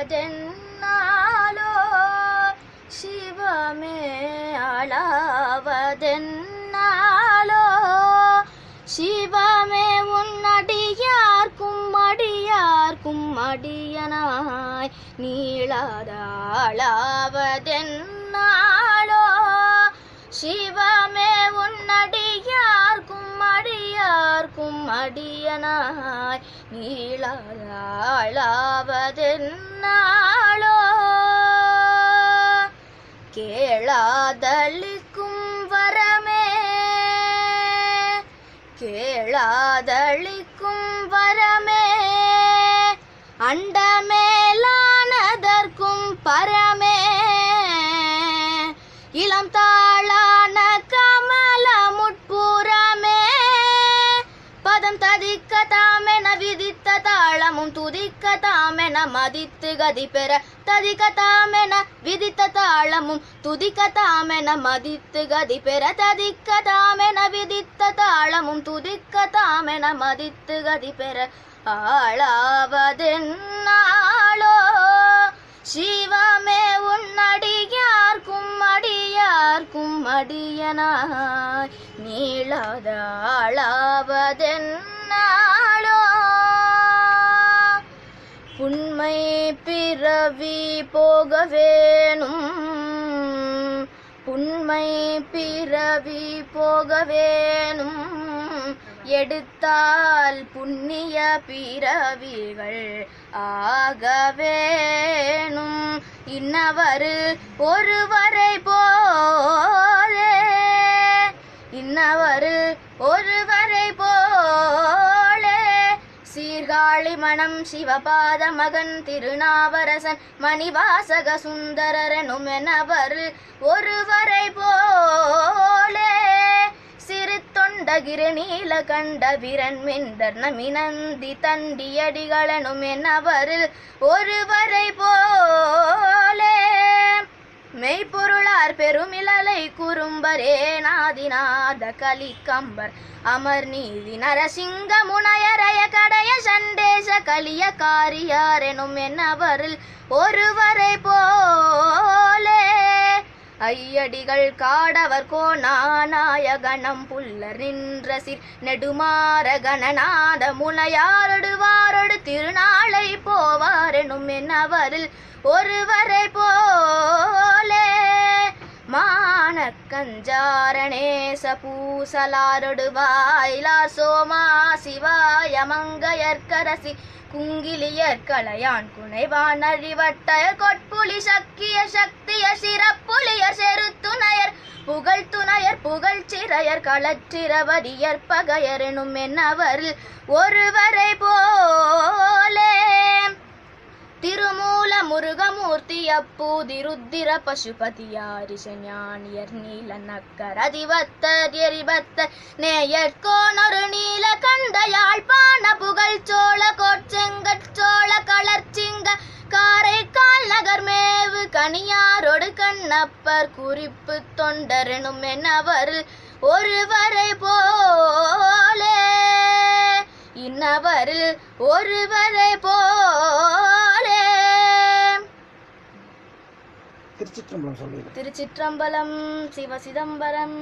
ஆளாவதென்னாலோ சிவமே ஆளாவதென்னாலோ சிவமே உன்னடியார்க்கும் அடியார்க்கும் அடியனாய் நீளாத ஆளாவதென்னாலோ சிவமே உன்னடியார்க்கும் அடியார்க்கும் அடியனாய் நீளாத ஆளாவதென்னாலோ கேளாதளிக்கும் வரமே கேளாதளிக்கும் வரமே அண்டமேலானதற்கும் பரமே இளம் தாளான கமல முட்புறமே பதம் ததிக்க தாமென விதித்த தாளமும் துதிக்க தாமென மதித்து கதி பெற ததிக்க தாமென விதித்த தாளமும் துதிக்க தாமென மதித்து கதி பெற ததிக்க தாமென விதித்த தாளமும் துதிக்க தாமென மதித்து கதி பெற ஆளாவதென்னாலோ சிவமே உன்னடியார்க்கும் அடியார்க்கும் அடியனாய் நீளாத ஆளாவதென்னாலோ புன்மை பிறவி போகவேனும் புன்மை பிறவி போகவேனும் எடுத்தால் புண்ணிய பிறவிகள் ஆகவேனும் இன்னவர் ஒருவரை போலே இன்னவர் ஒருவரை போலே சீர்காழி மணம் சிவபாத மகன் திருநாவரசன் மணிவாசக சுந்தரனும் எனவர் ஒருவரை போலே சிறு தொண்டகிரி நீலகண்ட வீரன் மிண்டர் நமினந்தி தண்டியடிகளனும் எனவர் ஒருவரை போலே மெய்ப்பொருளார் பெருமிழலை குறும்பரே நாதிநாத கலிகம்பர் அமர் நீதி நரசிங்க முனையரைய கடைய சண்டேச கலிய காரியாரெனும் என்னவர் ஒருவரை போலே ஐயடிகள் காடவர் கோணாநாயகணம் புல்லர் நின்ற சிர் நெடுமாற கணநாத முனையாரொடுவாரொடு திருநாளை போவாரெனும் என்னவர் ஒருவரை போலே மானக்கஞ்சாரணேச பூசலாரொடு வாயிலார் சோமா சிவாய மங்கையர்கரசி குங்கிலியர் களையான் குனைவான் அழிவட்டய கொட்புலி சக்கிய சக்திய சிறப்புலியர் செருத்துணையர் புகழ் துணையர் புகழ் சிறையர் களற்றிரவரியர் பகையரெனும் என்னவர் ஒருவரை போலே திருமூல முருகமூர்த்தி அப்பூதிருத்திர பசுபதியாரிசஞானியர் நீல நக்கர் அதிபத்தர் எரிபத்தர் நேயற்கோனொரு நீல கண்ட யாழ்ப்பாண புகழ் சோழ கோட்செங்கச்சோழ களர்ச்சிங்க காரைக்கால் நகர் மேவு கனியாரோடு கண்ணப்பர் குறிப்பு தொண்டரெனும் என்னவர் ஒருவரை போலே இன்னவர் ஒருவரை போலே. திருச்சிற்றம்பலம் சொல்லுங்க. திருச்சிற்றம்பலம் சிவ சிதம்பரம்.